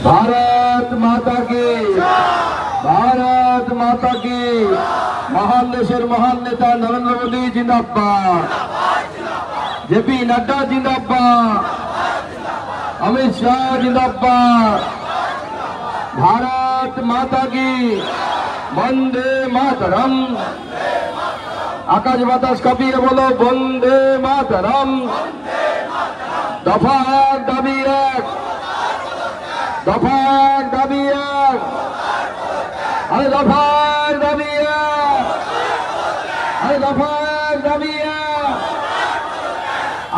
भारत माता की, भारत माता की। महान देशेर महान नेता नरेंद्र मोदी जिंदाबाद, जेपी नड्डा जिंदाबाद, अमित शाह जिंदाबाद। भारत माता की, वंदे मातरम। आकाश बातास कापिए बोलो वंदे मातरम। दफा एक दाबी एक, दफा एक दाबी एक, अरे दफा एक दाबी एक, अरे दफा एक दाबी एक।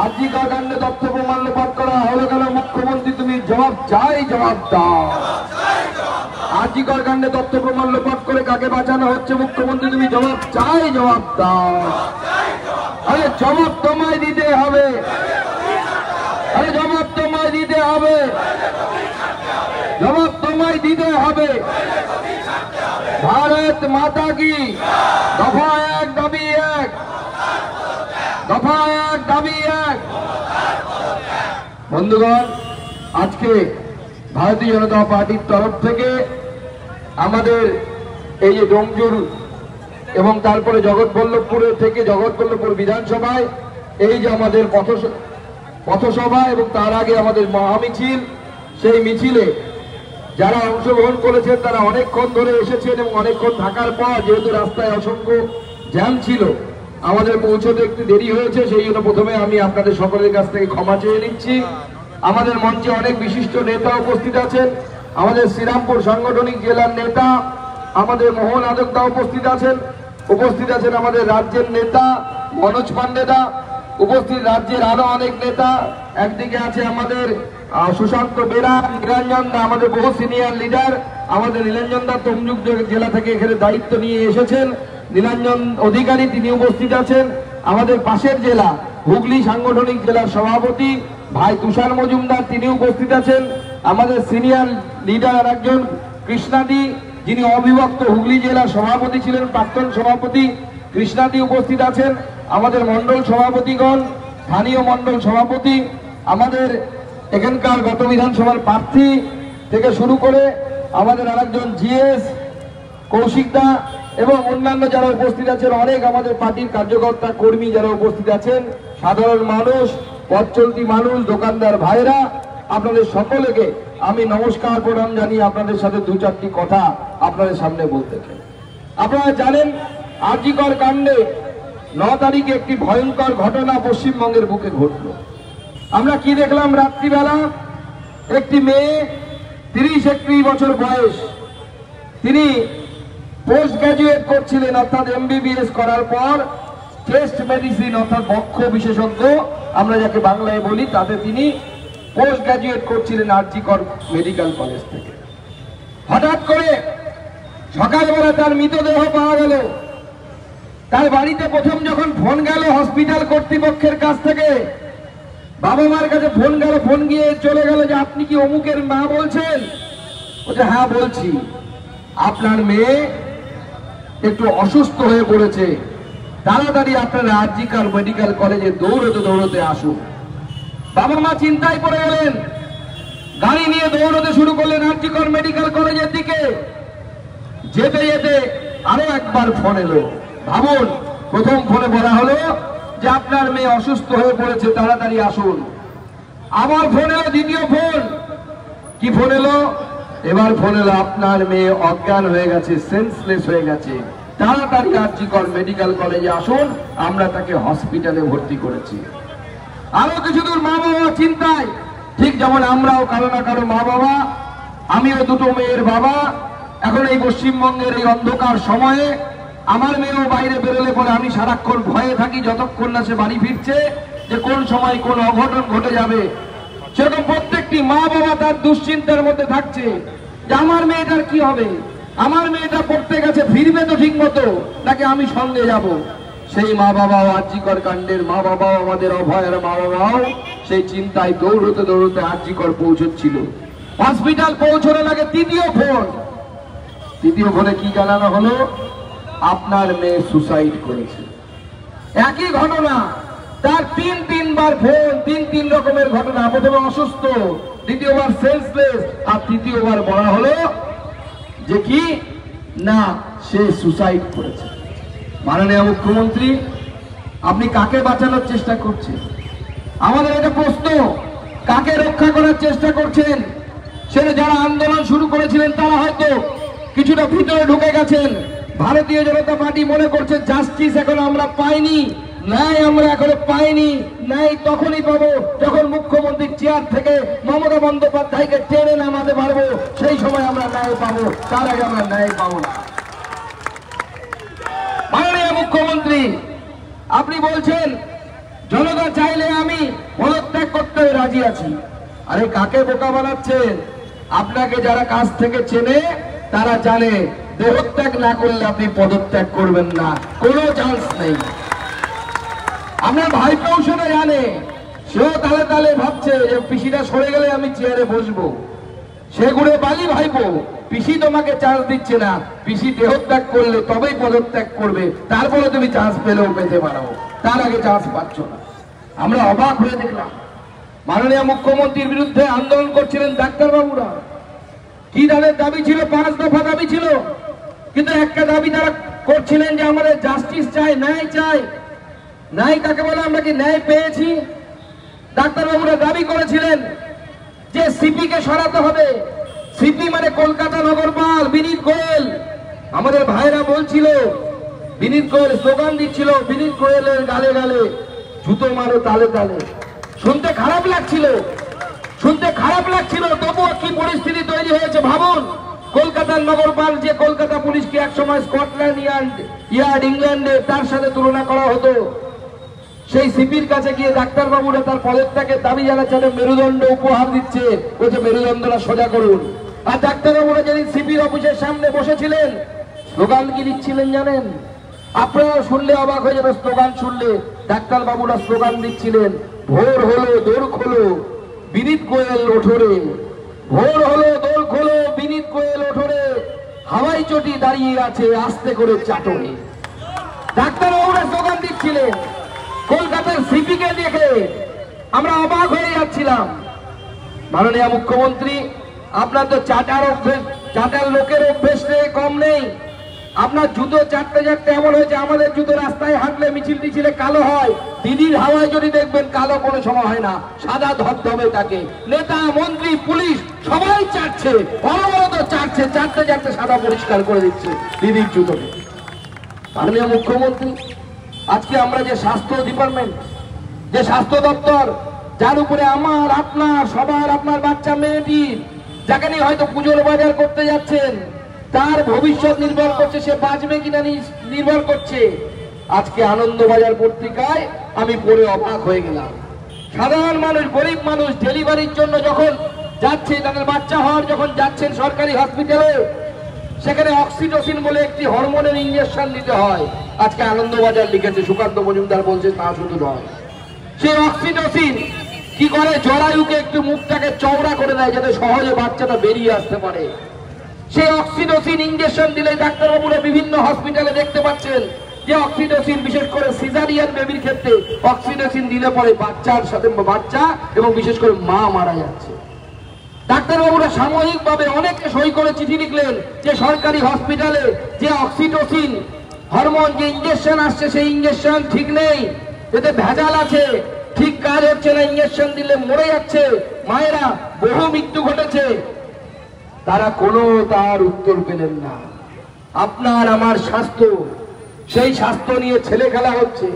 आरजीकर कांडे तथ्य प्रमाण लोपाट करा হলো কেন? মুখ্যমন্ত্রী তুমি জবাব চাই, জবাব দাও। आरजीकर कांडे तथ्य प्रमाण लोपाट করে কাকে বাঁচানো হচ্ছে? মুখ্যমন্ত্রী তুমি জবাব চাই, জবাব দাও। আরে জবাব তোমায় দিতে হবে, আরে জবাব তোমায় দিতে হবে, জবাব তোমায় দিতে হবে। भारत माता की, दफा एक दाबी एक, दफा एक दाबी एक। বন্ধুগণ, আজকে ভারতীয় জনতা পার্টির তরফ থেকে আমাদের এই যে ডোমজুর এবং তারপরে জগৎবল্লভপুরে থেকে জগৎবল্লভপুর বিধানসভায় এই যে আমাদের পথসভা এবং তার আগে আমাদের মহামিছিল, সেই মিছিলে যারা অংশগ্রহণ করেছেন তারা অনেকক্ষণ ধরে এসেছেন এবং অনেকক্ষণ থাকার পর যেহেতু রাস্তায় অসংখ্য জ্যাম ছিল আমাদের পৌঁছতে একটু দেরি হয়েছে, সেই জন্য প্রথমে আমি আপনাদের সকলের কাছ থেকে ক্ষমা চেয়ে নিচ্ছি। আমাদের মঞ্চে অনেক বিশিষ্ট নেতা উপস্থিত আছেন, আমাদের শ্রীরামপুর সাংগঠনিক জেলার নেতা আমাদের মোহন আদকদা উপস্থিত আছেন আমাদের রাজ্যের নেতা মনোজ পান্ডেদা উপস্থিত, রাজ্যের আরো অনেক নেতা। একদিকে আছে আমাদের সুশান্ত বেরা, নীলাঞ্জন দা, আমাদের বহু সিনিয়র লিডার। আমাদের নীলাঞ্জন দা তমলুক জেলা থেকে এখানে দায়িত্ব নিয়ে এসেছেন, নীলাঞ্জন অধিকারী তিনি উপস্থিত আছেন। আমাদের পাশের জেলা হুগলি সাংগঠনিক জেলার সভাপতি ভাই তুষার মজুমদার তিনি উপস্থিত আছেন। আমাদের সিনিয়র লিডার আর একজন কৃষ্ণাদি, যিনি অবিভক্ত হুগলি জেলার সভাপতি ছিলেন, প্রাক্তন সভাপতি কৃষ্ণাদি উপস্থিত আছেন। আমাদের মন্ডল সভাপতিগণ, স্থানীয় মন্ডল সভাপতি, আমাদের এখানকার গত বিধানসভার প্রার্থী থেকে শুরু করে আমাদের আরেকজন জিএস কৌশিকদা এবং অন্যান্য যারা উপস্থিত আছেন, অনেক আমাদের পার্টির কার্যকর্তা কর্মী যারা উপস্থিত আছেন, সাধারণ মানুষ, পথ চলতি মানুষ, দোকানদার ভাইরা, আপনাদের সকলকে আমি নমস্কার প্রণাম জানিয়ে আপনাদের সাথে দু চারটি কথা আপনাদের সামনে বলতে চাই। আপনারা জানেন আরজিকর কাণ্ডে 9 তারিখে একটি ভয়ঙ্কর ঘটনা পশ্চিমবঙ্গের বুকে ঘটল। আমরা কি দেখলাম? রাত্রিবেলা একটি মেয়ে 30-31 বছর বয়স, তিনি পোস্ট গ্রাজুয়েট করছিলেন, অর্থাৎ MBBS করার পর চেস্ট মেডিসিন অর্থাৎ বক্ষ বিশেষজ্ঞ আমরা যাকে বাংলায় বলি, তাতে তিনি পোস্ট গ্রাজুয়েট করছিলেন আরজিকর মেডিকেল কলেজ থেকে। হঠাৎ করে সকালবেলা তার মৃতদেহ পাওয়া গেল। তার বাড়িতে প্রথম যখন ফোন গেল হসপিটাল কর্তৃপক্ষের কাছ থেকে, বাবা মার কাছে ফোন গেল, ফোন গিয়ে চলে গেল যে আপনি কি অমুকের মা বলছেন? বলছে হ্যাঁ বলছি, আপনার মেয়ে একটু অসুস্থ হয়ে পড়েছে, তাড়াতাড়ি আপনারা আরজিকর মেডিকেল কলেজে দৌড়তে দৌড়তে আসুন। বাবা মা চিন্তায় পড়ে গেলেন, গাড়ি নিয়ে দৌড়তে শুরু করলেন আরজিকর মেডিকেল কলেজের দিকে। যেতে যেতে আরো একবার ফোন এলো। ভাবুন, প্রথম ফোনে বলা হলো যে আপনার মেয়ে অসুস্থ হয়ে পড়েছে, তাড়াতাড়ি আসুন। আবার ফোন এলো, দ্বিতীয় ফোন। কি ফোন এলো? এবার ফোন এলো আপনার মেয়ে অজ্ঞান হয়ে গেছে, সেন্সলেস হয়ে গেছে, তাড়াতাড়ি আরজিকর মেডিকেল কলেজে আসুন, আমরা তাকে হসপিটালে ভর্তি করেছি। আরো কিছু দূর মা বাবা চিন্তায়, ঠিক যেমন আমরাও কারো না কারো মা বাবা, আমিও দুটো মেয়ের বাবা। এখন এই পশ্চিমবঙ্গের এই অন্ধকার সময়ে আমার মেয়েও বাইরে বেরোলে পরে আমি সারাক্ষণ ভয়ে থাকি, যতক্ষণ না সে বাড়ি ফিরছে, যে কোন সময় কোন অঘটন ঘটে যাবে। সেরকম প্রত্যেকটি মা বাবা তার দুশ্চিন্তার মধ্যে থাকছে যে আমার মেয়েটার কি হবে, আমার মেয়েটা পড়তে গেছে, ফিরবে তো ঠিক মতো, নাকি আমি সঙ্গে যাব। সেই মা বাবাও, আরজিকর কাণ্ডের মা বাবাও, আমাদের অভয়ের মা বাবাও সেই চিন্তায় দৌড়তে দৌড়তে আরজিকর পৌঁছচ্ছিল। হসপিটাল পৌঁছানোর আগে তৃতীয় ফোনে কি জানানো হলো? আপনার মেয়ে সুসাইড করেছে। একই ঘটনা, তার তিনবার ফোন, তিন রকমের ঘটনা। প্রথমে অসুস্থ, দ্বিতীয়বার সেন্সলেস, আর তৃতীয়বার বলা হলো যে কি না সে সুসাইড করেছে। মাননীয় মুখ্যমন্ত্রী, আপনি কাকে বাঁচানোর চেষ্টা করছেন? আমাদের একটা প্রশ্ন, কাকে রক্ষা করার চেষ্টা করছেন? সেটা যারা আন্দোলন শুরু করেছিলেন তারা হয়তো কিছুটা ভিতরে ঢুকে গেছেন। ভারতীয় জনতা পার্টি মনে করছে জাস্টিস এখন আমরা পাইনি, ন্যায় আমরা এখনো পাইনি। ন্যায় তখনই পাবো যখন মুখ্যমন্ত্রীর চেয়ার থেকে মমতা বন্দ্যোপাধ্যায়কে টেনে নামাতে পারবো, সেই সময় আমরা ন্যায় পাবো, তার আগে আমরা ন্যায় পাবো না। মাননীয় মুখ্যমন্ত্রী, আপনি বলছেন জনতা চাইলে আমি পদত্যাগ করতে রাজি আছি। আরে কাকে বোকা বানাচ্ছেন? আপনাকে যারা কাছ থেকে চেনে তারা জানে দেহত্যাগ না করলে আপনি পদত্যাগ করবেন না, কোনো চান্স নেই। আপনার ভাইপোও সেটা জানে, সেও তালে তালে ভাবছে যে পিসিটা সরে গেলে আমি চেয়ারে বসবো। সে ঘুরে বালি ভাইপো, পিসি তোমাকে চান্স দিচ্ছে না, পিসি দেহত্যাগ করলে তবেই পদত্যাগ করবে, তারপরে তুমি চান্স পেলেও পেতে পারো, তার আগে চান্স পাচ্ছ না। আমরা অবাক হয়ে দেখলাম, মাননীয় মুখ্যমন্ত্রীর বিরুদ্ধে আন্দোলন করছিলেন ডাক্তারবাবুরা। কি তাদের দাবি ছিল? 5 দফা দাবি ছিল, কিন্তু একটা দাবি তারা করছিলেন যে আমাদের জাস্টিস চাই, ন্যায় চাই। ন্যায় কাকে বলে? আমরা কি ন্যায় পেয়েছি? ডাক্তারবাবুরা দাবি করেছিলেন যে সিপি কে সরাতে হবে। সিপি মানে কলকাতা নগরপাল বিনীত গোয়েল। আমাদের ভাইরা বলছিল, বিনীত গোয়েল স্লোগান দিচ্ছিল, বিনীত গোয়েলের গালে গালে জুতো মারো তালে তালে। শুনতে খারাপ লাগছিল, তবুও কি পরিস্থিতি তৈরি হয়েছে ভাবুন। কলকাতার নগরপাল, যে কলকাতা পুলিশকে একসময় স্কটল্যান্ড ইয়ার্ড ইংল্যান্ডে তার সাথে তুলনা করা হতো, সেই সিপির কাছে গিয়ে ডাক্তারবাবুরা তার পদত্যাগের দাবি জানাচ্ছেন, মেরুদণ্ড উপহার দিচ্ছে, বলছে মেরুদণ্ডটা সোজা করুন। আর ডাক্তারবাবুরা যেদিন সিপির অফিসের সামনে বসেছিলেন, স্লোগান কি দিচ্ছিলেন জানেন? আপনারা শুনলে অবাক হয়ে যাবে। স্লোগান শুনলে ডাক্তারবাবুরা স্লোগান দিচ্ছিলেন, ভোর হলো দৌড় খোলো বিনীত গোয়েল ওঠরে, ভোর হলো দৌড় খোলো বিনীত গোয়েল ওঠরে, হাওয়াই চটি দাঁড়িয়ে আছে আস্তে করে চাটনে। ডাক্তারবাবুরা স্লোগান দিচ্ছিলেন। কলকাতার সিপিকে দেখে আমরা অবাক হয়ে যাচ্ছিলাম। মাননীয় মুখ্যমন্ত্রী, আপনার তো চাটার লোকের অভ্যেস কম নেই। আপনার জুতো চাটতে এমন হয়েছে, আমাদের জুতো রাস্তায় হাঁটলে মিছিল মিছিলে কালো হয়, দিদির হাওয়ায় যদি দেখবেন কালো কোনো সময় হয় না, সাদা ধবধবে থাকে। নেতা মন্ত্রী পুলিশ সবাই চাটছে, অনবরত চাটছে, চাটতে সাদা পরিষ্কার করে দিচ্ছে দিদির জুতোকে। মাননীয় মুখ্যমন্ত্রী, আজকে আমরা যে স্বাস্থ্য ডিপার্টমেন্ট, যে স্বাস্থ্য দপ্তর, যার উপরে আমার আপনার সবার, আপনার বাচ্চা মেয়েটির, যাকে নিয়ে হয়তো পুজোর বাজার করতে যাচ্ছেন, তার ভবিষ্যৎ নির্ভর করছে, সে বাঁচবে কিনা নির্ভর করছে। আজকে আনন্দবাজার পত্রিকায় আমি পড়ে অবাক হয়ে গেলাম। সাধারণ মানুষ, গরিব মানুষ ডেলিভারির জন্য যখন যাচ্ছে, তাদের বাচ্চা হওয়ার যখন যাচ্ছেন সরকারি হসপিটালে, সেখানে অক্সিটোসিন বলে একটি হরমোনের ইনজেকশন নিতে হয়। আজকে আনন্দবাজার লিখেছে, সুকান্ত মজুমদার বলছে তা শুধু নয়, সেই অক্সিটোসিন কি করে, জরায়ুকে একটু মুখটাকে চওড়া করে দেয় যাতে সহজে বাচ্চাটা বেরিয়ে আসতে পারে। সেই অক্সিটোসিন ইনজেকশন দিলে ডাক্তারবাবুরা বিভিন্ন হসপিটালে দেখতে পাচ্ছেন যে অক্সিটোসিন, বিশেষ করে সিজারিয়ান বেবির ক্ষেত্রে অক্সিটোসিন দিলে পরে বাচ্চার সাথে বাচ্চা এবং বিশেষ করে মা মারা যাচ্ছে। ডাক্তারবাবুরা সাময়িকভাবে অনেককে সই করে চিঠি লিখলেন যে সরকারি হসপিটালে যে অক্সিটোসিন হরমোন যে ইনজেকশন আসছে, সেই ইনজেকশন ঠিক নেই, এতে ভেজাল আছে, ঠিক কাজ হচ্ছে না, ইনজেকশন দিলে মরে যাচ্ছে মায়েরা, বহু মৃত্যু ঘটেছে। তারা কোনো তার উত্তর পেলেন না। আপনার আমার স্বাস্থ্য, সেই স্বাস্থ্য নিয়ে ছেলে খেলা হচ্ছে।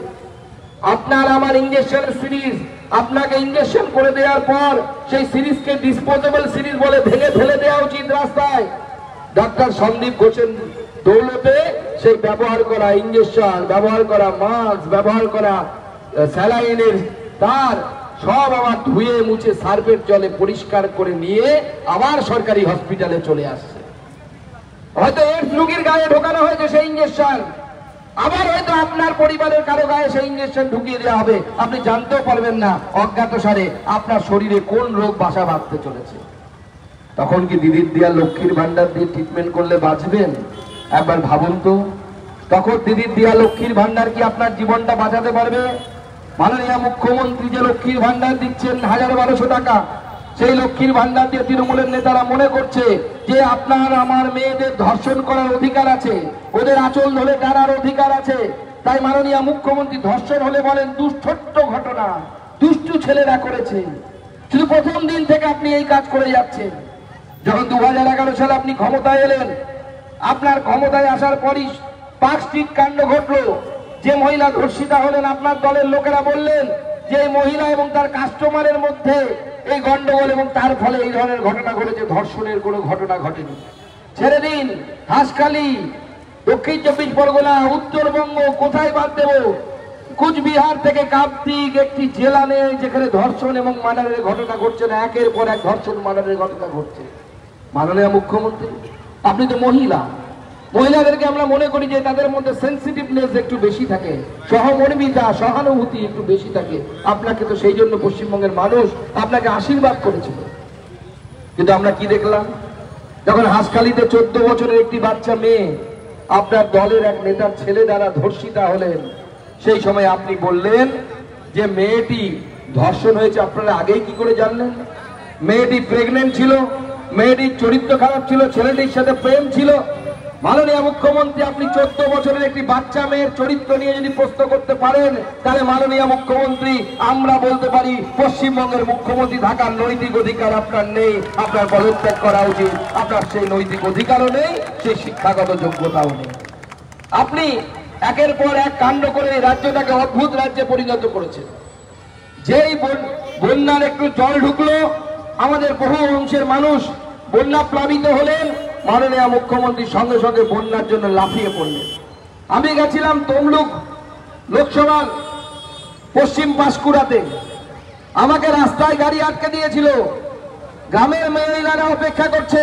আপনার আমার ইনজেকশনের সিরিজ, আপনাকে ইনজেকশন করে দেওয়ার পর সেই সিরিজকে ডিসপোজেবল সিরিজ বলে ভেঙে ফেলে দেওয়া উচিত রাস্তায়। ডাক্তার সন্দীপ ঘোষের দৌলতে সেই ব্যবহার করা ইনজেকশন, ব্যবহার করা মাস্ক, ব্যবহার করা স্যালাইনের তার সব আবার ধুয়ে মুছে সার্ফের জলে পরিষ্কার করে নিয়ে আবার সরকারি হসপিটালে চলে আসছে। হয়তো এডস রোগীর গায়ে ঢোকানো হয়েছে সেই ইনজেকশন, আবার হয়তো আপনার পরিবারের কারো গায়ে সেই ইনজেকশন ঢুকিয়ে দেওয়া হবে, আপনি জানতেও পারবেন না অজ্ঞাত সারে আপনার শরীরে কোন রোগ বাসা বাঁধতে চলেছে। তখন কি দিদির দেয়া লক্ষ্মীর ভান্ডার দিয়ে ট্রিটমেন্ট করলে বাঁচবেন? একবার ভাবুন তো, তখন দিদির দেয়া লক্ষ্মীর ভান্ডার কি আপনার জীবনটা বাঁচাতে পারবে? মাননীয় মুখ্যমন্ত্রী যে লক্ষ্মীর ভান্ডার দিচ্ছেন ১,১২০০ টাকা, সেই লক্ষ্মীর ভান্ডার দিয়ে তৃণমূলের নেতারা মনে করছে যে আপনার আমার মেয়েদের ধর্ষণ করার অধিকার আছে, ওদের আঁচল ধরে টানার অধিকার আছে। তাই মাননীয় মুখ্যমন্ত্রী ধর্ষণ হলে বলেন দুষ্টোট্ট ঘটনা, দুষ্টু ছেলেরা করেছে। শুধু প্রথম দিন থেকে আপনি এই কাজ করে যাচ্ছেন। যখন ২০১১ সালে আপনি ক্ষমতায় এলেন, আপনার ক্ষমতায় আসার পরই পার্ক স্ট্রিট কাণ্ড ঘটলো। যে মহিলা ধর্ষিতা হলেন, আপনার দলের লোকেরা বললেন যে এই মহিলা এবং তার কাস্টমারের মধ্যে এই গন্ডগোল এবং তার ফলে এই ধরনের ঘটনা ঘটেছে, ধর্ষণের কোনো ঘটনা ঘটেনি। ছেড়ে দিন, হাঁসখালি, দক্ষিণ ২৪ পরগনা, উত্তরবঙ্গ, কোথায় বাদ দেব? কুচবিহার থেকে কার্তিক একটি জেলা নেই যেখানে ধর্ষণ এবং মার্ডারের ঘটনা ঘটছে না। একের পর এক ধর্ষণ মার্ডারের ঘটনা ঘটছে। মাননীয় মুখ্যমন্ত্রী, আপনি তো মহিলাদেরকে আমরা মনে করি যে তাদের মধ্যে সেন্সিটিভনেস একটু বেশি থাকে, সহমর্মিতা, সহানুভূতি একটু বেশি থাকে। আপনাকে তো সেই জন্য পশ্চিমবঙ্গের মানুষ আপনাকে আশীর্বাদ করেছিল। কিন্তু আমরা কি দেখলাম? যখন হাঁসখালিতে 14 বছরের একটি বাচ্চা মেয়ে আপনার দলের এক নেতার ছেলে দ্বারা ধর্ষিতা হলেন, সেই সময় আপনি বললেন যে মেয়েটি ধর্ষণ হয়েছে। আপনারা আগেই কি করে জানলেন? মেয়েটি প্রেগনেন্ট ছিল, মেয়েটির চরিত্র খারাপ ছিল, ছেলেটির সাথে প্রেম ছিল। মাননীয় মুখ্যমন্ত্রী, আপনি 14 বছরের একটি বাচ্চা মেয়ের চরিত্র নিয়ে যদি প্রশ্ন করতে পারেন, তাহলে মাননীয় মুখ্যমন্ত্রী আমরা বলতে পারি পশ্চিমবঙ্গের মুখ্যমন্ত্রী থাকার নৈতিক অধিকার আপনার নেই। আপনার পদত্যাগ করা উচিত। আপনার সেই নৈতিক অধিকারও নেই, সেই শিক্ষাগত যোগ্যতাও নেই। আপনি একের পর এক কাণ্ড করে রাজ্যটাকে অদ্ভুত রাজ্যে পরিণত করেছেন। যেই বন্যার একটু জল ঢুকলো, আমাদের বহু অংশের মানুষ বন্যা প্লাবিত হলেন, মাননীয় মুখ্যমন্ত্রী সঙ্গে সঙ্গে বন্যার জন্য লাফিয়ে পড়লেন। আমি গেছিলাম তমলুক লোকসভার পশ্চিম পাঁশকুড়াতে, আমাকে রাস্তায় গাড়ি আটকে দিয়েছিল। গ্রামের মহিলারা অপেক্ষা করছে,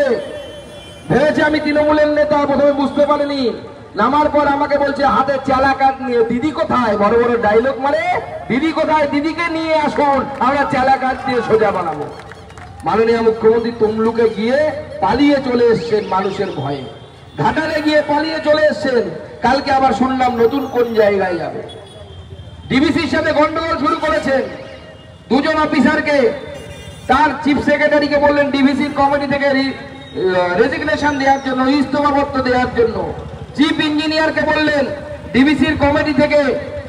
ভেবেছে আমি তৃণমূলের নেতা, প্রথমে বুঝতে পারিনি। নামার পর আমাকে বলছে হাতে চালা কাঠ নিয়ে, দিদি কোথায়? বড় বড় ডায়লগ মারে, দিদি কোথায়? দিদিকে নিয়ে আসুন, আমরা চালা কাঠ দিয়ে সোজা বানাবো। মাননীয় মুখ্যমন্ত্রী তমলুকে গিয়ে পালিয়ে চলে এসছেন মানুষের ভয়ে, ঘাটালে গিয়ে পালিয়ে চলে এসছেন। কালকে আবার শুনলাম নতুন কোন জায়গায় যাবে। ডিবিসির সাথে গন্ডগোল শুরু করেছেন। দুজন অফিসারকে, তার চিফ সেক্রেটারিকে বললেন ডিবিসির কমিটি থেকে রেজিগনেশন দেওয়ার জন্য, ইস্তফাপত্র দেওয়ার জন্য। চিফ ইঞ্জিনিয়ারকে বললেন ডিবিসির কমিটি থেকে,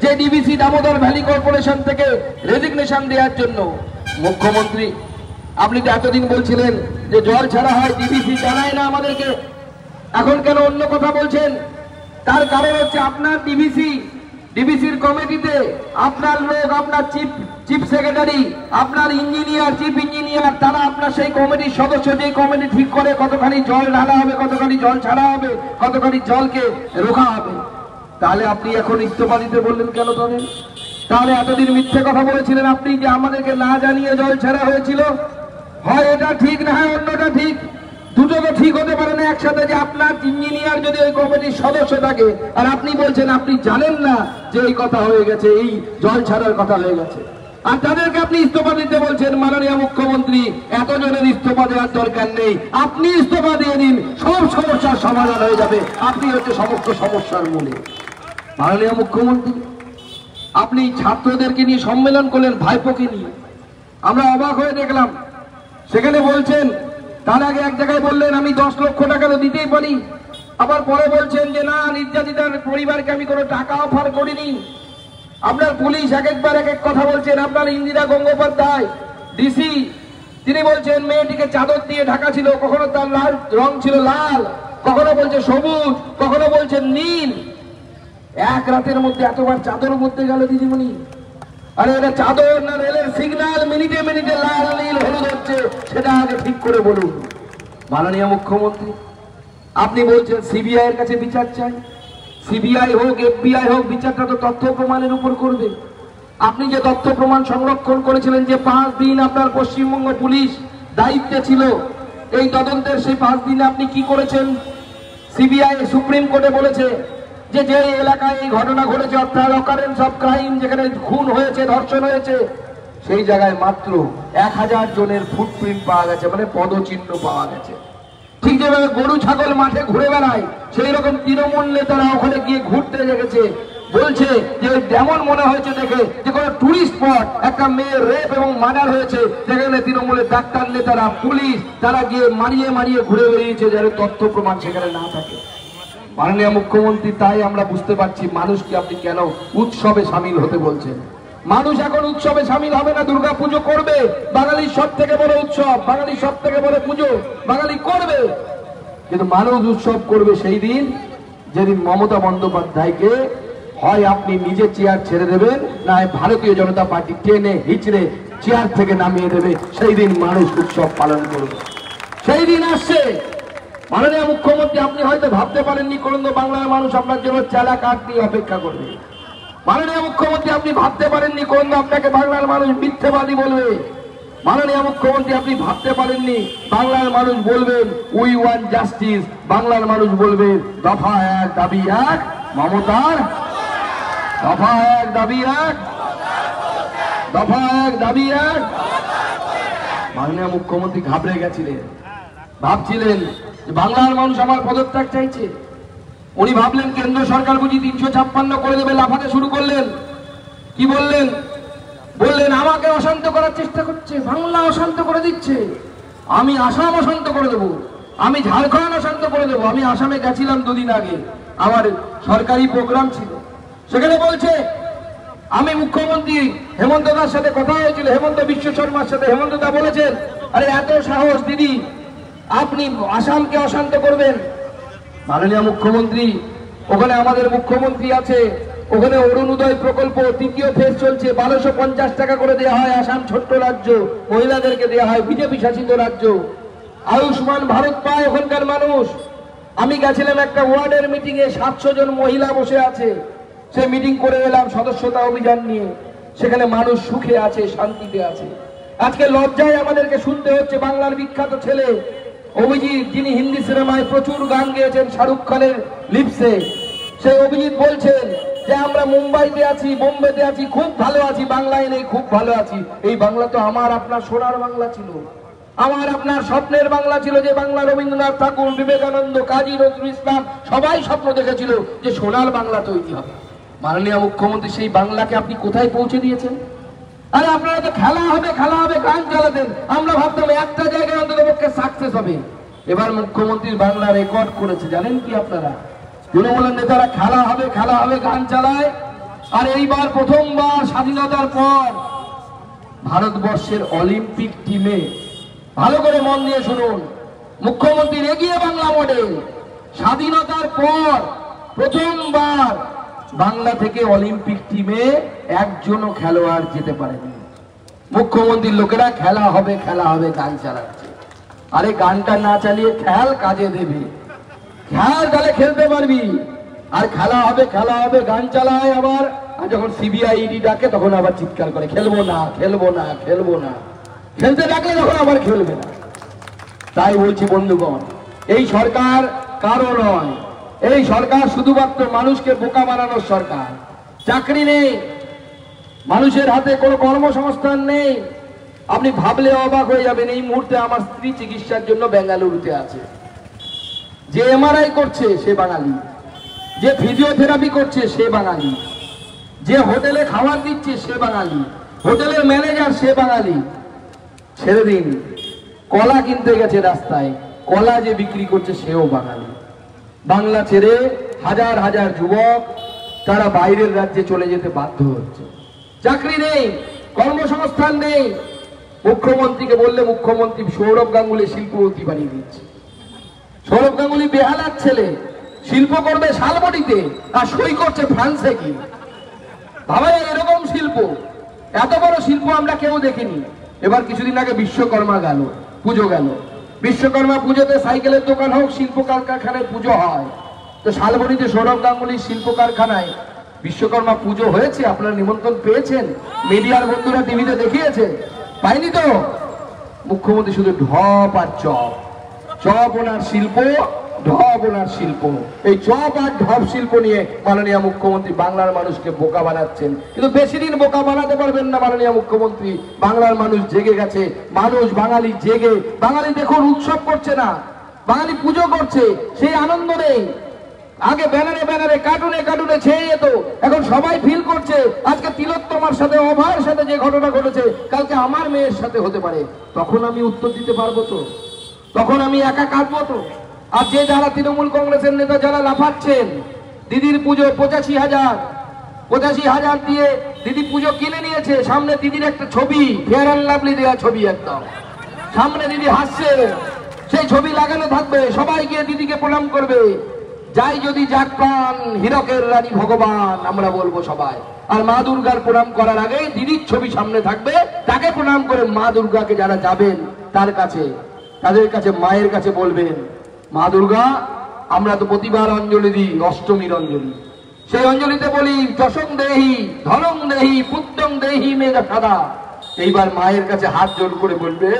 যে ডিবিসি দামোদর ভ্যালি কর্পোরেশন থেকে, রেজিগনেশন দেওয়ার জন্য। মুখ্যমন্ত্রী, আপনি তো এতদিন বলছিলেন যে জল ছাড়া হয়, ডিবিসি জানায় না আমাদেরকে, এখন কেন অন্য কথা বলছেন? তার কারণ হচ্ছে আপনার ডিবিসির কমিটিতে আপনার লোক, আপনার চিফ সেক্রেটারি, আপনার ইঞ্জিনিয়ার, চিফ ইঞ্জিনিয়ার, তারা আপনার সেই কমিটির সদস্য, যে কমিটি ঠিক করে কতখানি জল ঢালা হবে, কতখানি জল ছাড়া হবে, কতখানি জলকে রোখা হবে। তাহলে আপনি এখন ইস্তফা দিতে বললেন কেন? তাহলে এতদিন মিথ্যে কথা বলেছিলেন আপনি যে আমাদেরকে না জানিয়ে জল ছাড়া হয়েছিল। হয় এটা ঠিক, না হয় অন্যটা ঠিক। দুটো তো ঠিক হতে পারে না একসাথে, যে আপনার ইঞ্জিনিয়ার যদি ওই কমিটির সদস্য থাকে আর আপনি বলছেন আপনি জানেন না যে এই কথা হয়ে গেছে, এই জল ছাড়ার কথা হয়ে গেছে, আর তাদেরকে আপনি ইস্তফা দিতে বলছেন। মাননীয় মুখ্যমন্ত্রী, এতজনের ইস্তফা দেওয়ার দরকার নেই, আপনি ইস্তফা দিয়ে দিন, সব সমস্যার সমাধান হয়ে যাবে। আপনি হচ্ছে সমস্ত সমস্যার মূলে। মাননীয় মুখ্যমন্ত্রী, আপনি ছাত্রদেরকে নিয়ে সম্মেলন করলেন, ভাইপোকে নিয়ে। আমরা অবাক হয়ে দেখলাম, সেখানে বলছেন, তার আগে এক জায়গায় বললেন আমি 10 লক্ষ টাকা তো দিতেই পারি, আবার পরে বলছেন যে না, নির্যাতিতার পরিবারকে আমি কোনো টাকা অফার করিনি। আপনার পুলিশ এক একবার এক এক কথা বলছেন। আপনার ইন্দিরা গঙ্গোপাধ্যায় ডিসি, তিনি বলছেন মেয়েটিকে চাদর দিয়ে ঢাকা ছিল, কখনো তার লাল রং ছিল লাল, কখনো বলছে সবুজ, কখনো বলছেন নীল। এক রাতের মধ্যে এতবার চাদর মধ্যে গেল দিদিমণি? আরে এটা চাদর না রেলের সিগন্যাল? মিনিটে মিনিটে লাল নীল হলুদ হচ্ছে, সেটা আগে ঠিক করে বলুন। মাননীয় মুখ্যমন্ত্রী, আপনি বলছেন সিবিআই এর কাছে বিচার চাই। সিবিআই হোক, এফবিআই হোক, বিচারটা তো তথ্য প্রমাণের উপর করবে। আপনি যে তথ্য প্রমাণ সংরক্ষণ করেছিলেন, যে 5 দিন আপনার পশ্চিমবঙ্গ পুলিশ দায়িত্বে ছিল এই তদন্তের, সেই 5 দিনে আপনি কি করেছেন? সিবিআই সুপ্রিম কোর্টে বলেছে যে যে এলাকায় এই ঘটনা ঘটেছে, অর্থাৎ অকারেন্স অফ ক্রাইম, যেখানে খুন হয়েছে, ধর্ষণ হয়েছে, সেই জায়গায় মাত্র 1000 জনের ফুটপ্রিন্ট পাওয়া গেছে, মানে পদচিহ্ন পাওয়া গেছে। ঠিক যেভাবে গরু ছাগল মাঠে ঘুরে বেড়ায়, সেই রকম তৃণমূল নেতারা ওখানে গিয়ে ঘুরতে লেগেছে, বলছে যে যেমন মনে হয়েছে দেখে যে কোনো টুরিস্ট স্পট, একটা মেয়ের রেপ এবং মার্ডার হয়েছে, যেখানে তৃণমূলের ডাক্তার নেতারা, পুলিশ তারা গিয়ে মারিয়ে মারিয়ে ঘুরে বেরিয়েছে, যার তথ্য প্রমাণ সেখানে না থাকে। মাননীয় মুখ্যমন্ত্রী, তাই আমরা বুঝতে পারছি মানুষকে আপনি কেন উৎসবে সামিল হতে বলছেন। মানুষ এখন উৎসবে সামিল হবে না, দুর্গা পুজো করবে, বাঙালির সব থেকে বড় উৎসব, বাঙালির সব থেকে বড় পুজো বাঙালি করবে, কিন্তু মানুষ উৎসব করবে সেই দিন যেদিন মমতা বন্দ্যোপাধ্যায়কে হয় আপনি নিজে চেয়ার ছেড়ে দেবেন, না ভারতীয় জনতা পার্টি টেনে হিচড়ে চেয়ার থেকে নামিয়ে দেবে, সেই দিন মানুষ উৎসব পালন করবে। সেই দিন আসছে। মাননীয় মুখ্যমন্ত্রী, আপনি হয়তো ভাবতে পারেননি কোন বাংলার মানুষ আপনার জন্য চালা কাঠ নিয়ে অপেক্ষা করবে। মাননীয় মুখ্যমন্ত্রী, আপনি ভাবতে পারেননি কোন আপনাকে বাংলার মানুষ মিথ্যেবাদী বলবে। মাননীয় মুখ্যমন্ত্রী, আপনি ভাবতে পারেননি বাংলার মানুষ বলবেন উই ওয়ান্ট জাস্টিস, বাংলার মানুষ বলবেন দফা এক দাবি এক মমতার, দফা এক দাবি এক, দফা এক দাবি এক। মাননীয় মুখ্যমন্ত্রী ঘাবড়ে গেছিলেন, ভাবছিলেন যে বাংলার মানুষ আমার পদত্যাগ চাইছে। উনি ভাবলেন কেন্দ্র সরকার বুঝি 356 করে দেবে, লাফাতে শুরু করলেন। কি বললেন? বললেন আমাকে অশান্ত করার চেষ্টা করছে, বাংলা অশান্ত করে দিচ্ছে, আমি আসাম অশান্ত করে দেবো, আমি ঝাড়খণ্ড অশান্ত করে দেবো। আমি আসামে গেছিলাম দুদিন আগে, আমার সরকারি প্রোগ্রাম ছিল, সেখানে বলছে আমি মুখ্যমন্ত্রী হেমন্ত দার সাথে কথা হয়েছিল, হেমন্ত বিশ্ব শর্মার সাথে। হেমন্ত দা বলেছেন আরে এত সাহস দিদি, আপনি আসামকে অশান্ত করবেন। মাননীয় মুখ্যমন্ত্রী, ওখানে আমাদের মুখ্যমন্ত্রী আছে, ওখানে অরুণোদয় প্রকল্প তৃতীয় ফেজ চলছে, 1250 টাকা করে দেওয়া হয়। আসাম ছোট্ট রাজ্য, মহিলাদেরকে দেওয়া হয়, বিজেপি শাসিত রাজ্য। আয়ুষ্মান ভারত পায় ওখানকার মানুষ। আমি গেছিলাম একটা ওয়ার্ডের মিটিং এ, 700 জন মহিলা বসে আছে, সে মিটিং করে এলাম সদস্যতা অভিযান নিয়ে। সেখানে মানুষ সুখে আছে, শান্তিতে আছে। আজকে লজ্জায় আমাদেরকে শুনতে হচ্ছে বাংলার বিখ্যাত ছেলে অভিজিৎ, যিনি হিন্দি সিনেমায় প্রচুর গান গেয়েছেন শাহরুখ খানের লিপসে, সেই অভিজিৎ বলছেন যে আমরা মুম্বাইতে আছি, বোম্বেতে আছি, খুব ভালো আছি, বাংলায় নেই, খুব ভালো আছি। এই বাংলা তো আমার আপনার সোনার বাংলা ছিল, আমার আপনার স্বপ্নের বাংলা ছিল, যে বাংলা রবীন্দ্রনাথ ঠাকুর, বিবেকানন্দ, কাজী নজরুল ইসলাম সবাই স্বপ্ন দেখেছিল যে সোনার বাংলা তৈরি হবে। মাননীয় মুখ্যমন্ত্রী, সেই বাংলাকে আপনি কোথায় পৌঁছে দিয়েছেন? আরে আপনারা তো খেলা হবে খেলা হবে গান চালাতেন, আমরা ভাবতাম একটা জায়গায় অন্তত পক্ষে সাকসেস হবে। এবার মুখ্যমন্ত্রীর বাংলা রেকর্ড করেছে, জানেন কি আপনারা? তৃণমূলের নেতারা খেলা হবে গান চালায়। আর এইবার প্রথমবার স্বাধীনতার পর ভারতবর্ষের অলিম্পিক টিমে, ভালো করে মন দিয়ে শুনুন, মুখ্যমন্ত্রীর এগিয়ে বাংলা মডেল, স্বাধীনতার পর প্রথমবার বাংলা থেকে অলিম্পিক টিমে একজনও খেলোয়াড় যেতে পারেনি। মুখ্যমন্ত্রীর লোকেরা খেলা হবে গান চালাচ্ছে। আরে গানটা না চালিয়ে খেল, কাজে দেবে, খেল তাহলে খেলতে পারবি। আর খেলা হবে গান চালায় আবার, আর যখন সিবিআই ইডি ডাকে তখন আবার চিৎকার করে খেলবো না, খেলতে ডাকলে তখন আবার খেলবে না। তাই বলছি বন্ধুগণ, এই সরকার কারো নয়, এই সরকার শুধুমাত্র মানুষকে বোকা বানানোর সরকার। চাকরি নেই, মানুষের হাতে কোনো কর্মসংস্থান নেই। আপনি ভাবলে অবাক হয়ে যাবেন, এই মুহূর্তে আমার স্ত্রী চিকিৎসার জন্য বেঙ্গালুরুতে আছে। যে এমআরআই করছে সে বাঙালি, যে ফিজিওথেরাপি করছে সে বাঙালি, যে হোটেলে খাবার দিচ্ছে সে বাঙালি, হোটেলের ম্যানেজার সে বাঙালি। ছেড়ে দিন, কলা কিনতে গেছে রাস্তায়, কলা যে বিক্রি করছে সেও বাঙালি। বাংলা ছেড়ে হাজার হাজার যুবক তারা বাইরের রাজ্যে চলে যেতে বাধ্য হচ্ছে। চাকরি নেই, কর্মসংস্থান নেই। মুখ্যমন্ত্রীকে বললে মুখ্যমন্ত্রী সৌরভ গাঙ্গুলি শিল্পপতি বানিয়ে দিচ্ছে। সৌরভ গাঙ্গুলি বেহালার ছেলে, শিল্প করবে শালবনিতে আর সই করছে ফ্রান্সে। কি ভাবা যায় এরকম শিল্প? এত বড় শিল্প আমরা কেউ দেখিনি। এবার কিছুদিন আগে বিশ্বকর্মা গেল, পুজো গেল। বিশ্বকর্মা পুজোতে সাইকেলের দোকান হোক, শিল্প কারখানায় পুজো হয়। তো শালবনিতে সৌরভ গাঙ্গুলির শিল্প কারখানায় বিশ্বকর্মা পুজো হয়েছে। আপনারা নিমন্ত্রণ পেয়েছেন? মিডিয়ার বন্ধুরা টিভিতে দেখিয়েছে? পাইনি তো। মুখ্যমন্ত্রী শুধু ঢপ আর চপ, চপ ওনার শিল্প, ঢপ ওনার শিল্প। এই চপ আর ঢপ শিল্প নিয়ে মাননীয় মুখ্যমন্ত্রী বাংলার মানুষকে বোকা বানাচ্ছেন। কিন্তু বেশি দিন বোকা বানাতে পারবেন না মাননীয় মুখ্যমন্ত্রী। বাংলার মানুষ জেগে গেছে, মানুষ বাঙালি জেগে। বাঙালি দেখুন উৎসব করছে না, বাঙালি পুজো করছে, সেই আনন্দ নেই। আগে ব্যানারে ব্যানারে কার্টুনে কার্টুনে ছেয়ে যেত, এখন সবাই ফিল করছে আজকে তিলোত্তমার সাথে অভয়ের সাথে যে ঘটনা ঘটেছে কালকে আমার মেয়ের সাথে হতে পারে। তখন আমি উত্তর দিতে পারবো তো? তখন আমি একা কাঁদবো তো? আর যে যারা তৃণমূল কংগ্রেসের নেতা যারা লাফাচ্ছেন, দিদির পুজো 85,000 দিয়ে দিদি পুজো কিনে নিয়েছে, সামনে দিদির একটা ছবি, ফেয়ার অ্যান্ড লাভলি দেওয়া ছবি, একদম সামনে দিদি হাসছে, সেই ছবি লাগানো থাকবে, সবাই গিয়ে দিদিকে প্রণাম করবে। যাই যদি যাক প্রাণ হীরকের রানী ভগবান আমরা বলবো সবাই। আর মা দুর্গার প্রণাম করার আগে দিদির ছবি সামনে থাকবে, তাকে প্রণাম করে মা দুর্গাকে যারা যাবেন তাদের কাছে মায়ের কাছে বলবেন, মা দুর্গা আমরা তো প্রতিবার অঞ্জলি দিই, অষ্টমীর অঞ্জলি, সেই অঞ্জলিতে বলি যশং দেহি ধনং দেহি পুত্রং দেহি মেঘা সাদা। এইবার মায়ের কাছে হাত জোর করে বলবে,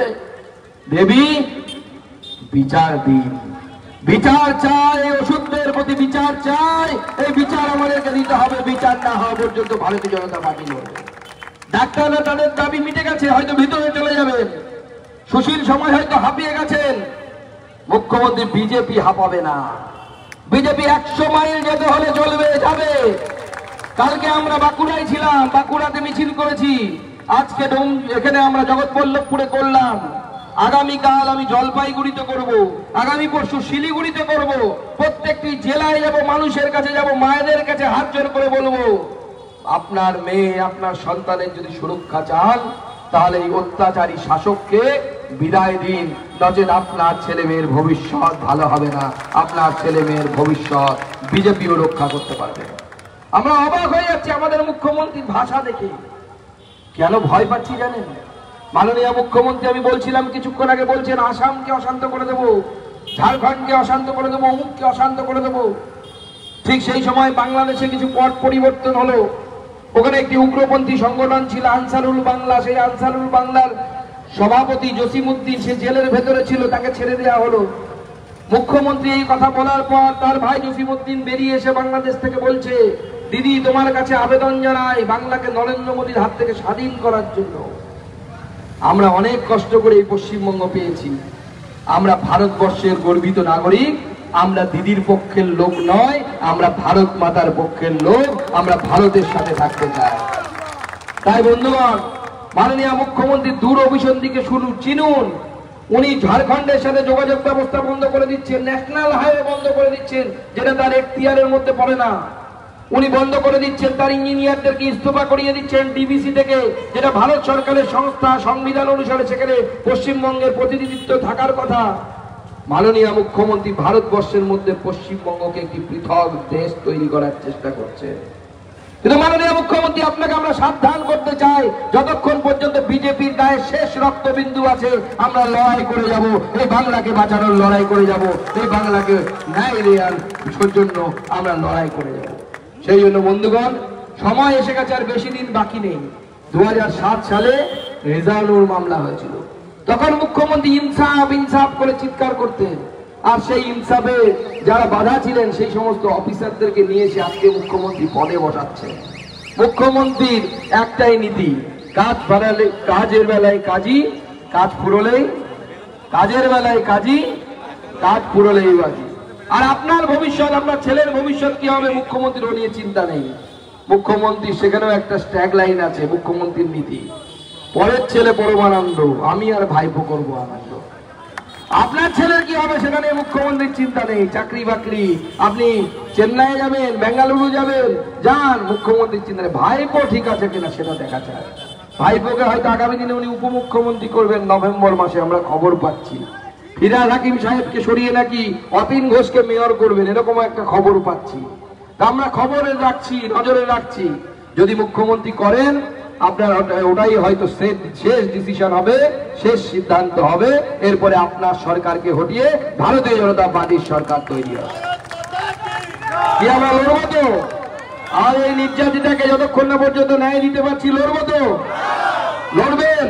দেবী বিচার দিন, বিচার চাই, ওষুধের প্রতি বিচার চাই, এই বিচার আমাদেরকে দিতে হবে, বিচার না হওয়া পর্যন্ত ভারতীয় জনতা পার্টি লড়বে। ডাক্তাররা তাদের দাবি মিটে গেছে, হয়তো ভিতরে চলে যাবেন, সুশীল সময় হয়তো হাঁপিয়ে গেছেন, মুখ্যমন্ত্রী বিজেপি হাঁপাবে না। বিজেপি 100 মাইল যেতে হলে চলবে, যাবে। কালকে আমরা বাঁকুড়ায় ছিলাম, বাঁকুড়াতে মিছিল করেছি, আজকে এখানে আমরা জগৎবল্লভপুরে করলাম, আগামীকাল আমি জলপাইগুড়িতে করব, আগামী পরশু শিলিগুড়িতে করব। প্রত্যেকটি জেলায় যাব, মানুষের কাছে যাব, মায়েদের কাছে হাত জোর করে বলবো, আপনার মেয়ে আপনার সন্তানের যদি সুরক্ষা চান তাহলে এই অত্যাচারী শাসককে বিদায় দিন, নচেত আপনার ছেলে মেয়ের ভবিষ্যৎ ভালো হবে না, আপনার ছেলে মেয়ের ভবিষ্যৎ বিজেপিও রক্ষা করতে পারবে। আমরা অবাক হয়ে যাচ্ছি আমাদের মুখ্যমন্ত্রীর ভাষা দেখে। কেন ভয় পাচ্ছি জানেন? মাননীয় মুখ্যমন্ত্রী, আমি বলছিলাম কিছুক্ষণ আগে, বলছেন আসামকে অশান্ত করে দেবো, ঝাড়খণ্ডকে অশান্ত করে দেবো, অমুককে অশান্ত করে দেবো। ঠিক সেই সময় বাংলাদেশে কিছু পট পরিবর্তন হলো, ওখানে একটি উগ্রপন্থী সংগঠন ছিল আনসারুল বাংলা, সেই আনসারুল বাংলার সভাপতি জসিমউদ্দিন সে জেলের ভেতরে ছিল, তাকে ছেড়ে দেওয়া হলো। মুখ্যমন্ত্রী এই কথা বলার পর তার ভাই জসিমউদ্দিন বেরিয়ে এসে বাংলাদেশ থেকে বলছে, দিদি তোমার কাছে আবেদন জানাই বাংলাকে নরেন্দ্র মোদীর হাত থেকে স্বাধীন করার জন্য। আমরা অনেক কষ্ট করে এই পশ্চিমবঙ্গ পেয়েছি, আমরা ভারতবর্ষের গর্বিত নাগরিক, আমরা দিদির পক্ষের লোক নয়, আমরা ভারত মাতার পক্ষের লোক, আমরা ভারতের সাথে থাকতে চাই। তাই বন্ধুগণ, মাননীয় মুখ্যমন্ত্রী দূর অভিসন্ধিকে চিনুন। উনি ঝাড়খণ্ডের সাথে যোগাযোগ ব্যবস্থা বন্ধ করে দিচ্ছেন, ন্যাশনাল হাইওয়ে বন্ধ করে দিচ্ছেন, যেটা তার এখতিয়ারের মধ্যে পড়ে না। উনি বন্ধ করে দিচ্ছেন, তার ইঞ্জিনিয়ারদেরকে ইস্তফা করিয়ে দিচ্ছেন ডিবিসি থেকে, যেটা ভারত সরকারের সংস্থা, সংবিধান অনুসারে সেখানে পশ্চিমবঙ্গের প্রতিনিধিত্ব থাকার কথা। মাননীয় মুখ্যমন্ত্রী ভারতবর্ষের মধ্যে পশ্চিমবঙ্গকে একটি পৃথক দেশ তৈরি করার চেষ্টা করছে। কিন্তু মাননীয় মুখ্যমন্ত্রী, আপনাকে আমরা সাবধান করতে চাই, যতক্ষণ পর্যন্ত বিজেপির গায়ে শেষ রক্তবিন্দু আছে আমরা লড়াই করে যাব, এই বাংলাকে বাঁচানোর লড়াই করে যাব, এই বাংলাকে ন্যায় দেওয়ার জন্য আমরা লড়াই করে যাব। সেই জন্য বন্ধুগণ, সময় এসে গেছে, আর বেশি দিন বাকি নেই। 2007 সালে রেজানুর মামলা হয়েছিল, তখন মুখ্যমন্ত্রী ইনসাফ ইনসাফ করে চিৎকার করতেন, আর সেই ইনসাফে যারা বাধা ছিলেন সেই সমস্ত অফিসারদেরকে নিয়ে এসে আজকে মুখ্যমন্ত্রী পদে বসাচ্ছে। মুখ্যমন্ত্রীর একটাই নীতি, কাজ বাড়ালে কাজের বেলায় কাজী, কাজ ফুরলেই কাজের বেলায় কাজী, কাজ ফুরলেই বাজি। আর আপনার ভবিষ্যৎ, আপনার ছেলের ভবিষ্যৎ কি হবে মুখ্যমন্ত্রীর নিয়ে চিন্তা নেই। মুখ্যমন্ত্রী সেখানেও একটা ট্যাগ লাইন আছে মুখ্যমন্ত্রীর নীতি, পরের ছেলে পরমানন্দ, আমি আর ভাইপো করবো আনন্দ। আপনার ছেলের কি হবে সেটা নিয়ে মুখ্যমন্ত্রীর চিন্তা নেই। চাকরি বাকরি, আপনি চেন্নাই যাবেন, বেঙ্গালুরু যাবেন, যান, মুখ্যমন্ত্রীর চিন্তা নেই। ভাইপো ঠিক আছে কিনা সেটা দেখা যায়। ভাইপোকে হয়তো আগামী দিনে উনি উপমুখ্যমন্ত্রী করবেন নভেম্বর মাসে, আমরা খবর পাচ্ছি। ফিরহাদ হাকিম সাহেবকে সরিয়ে নাকি অতীন ঘোষকে মেয়র করবেন, এরকম একটা খবর পাচ্ছি। তা আমরা খবরে রাখছি, নজরে রাখছি। যদি মুখ্যমন্ত্রী করেন, আপনার ওটাই হয়তো শেষ ডিসিশন হবে, শেষ সিদ্ধান্ত হবে। এরপরে আপনার সরকারকে হটিয়ে ভারতীয় জনতা পার্টির সরকার তৈরি হবে। কি আমরা লড়বো তো? আর এই নির্যাতিতাকে যতক্ষণ না পর্যন্ত ন্যায় দিতে পারছি, লড়বো তো? লড়বেন?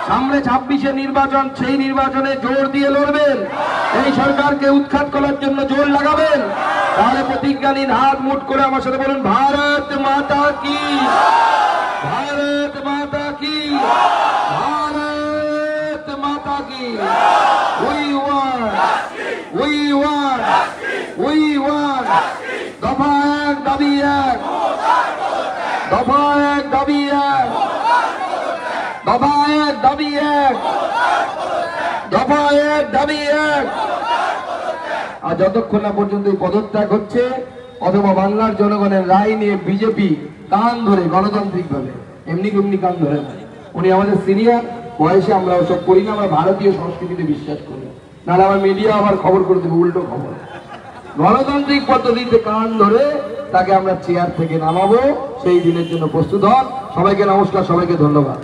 সামনে 26-এ নির্বাচন, সেই নির্বাচনে জোর দিয়ে লড়বেন, এই সরকারকে উৎখাত করার জন্য জোর লাগাবেন। তাহলে প্রতিজ্ঞা নিন, হাত মুঠ করে আমার সাথে বলুন, ভারত মাতা কি, ভারত মাতা কি, ভারত মাতা কি। We want দাবি এক, দফা এক দাবি এক, দফা এক দাবি এক, দফা এক দাবি এক। আর যতক্ষণ না পর্যন্ত এই পদত্যাগ হচ্ছে অথবা বাংলার জনগণের রায় নিয়ে বিজেপি কান ধরে গণতান্ত্রিক ভাবে এমনি এমনি কান ধরে না। উনি আমাদের সিনিয়র বয়সে, আমরা ওসব করি না, আমরা ভারতীয় সংস্কৃতিতে বিশ্বাস করি। নাহলে আমার মিডিয়া আবার খবর করে দেবে উল্টো খবর। গণতান্ত্রিক পদ্ধতিতে কান ধরে তাকে আমরা চেয়ার থেকে নামাবো, সেই দিনের জন্য প্রস্তুত হন। সবাইকে নমস্কার, সবাইকে ধন্যবাদ।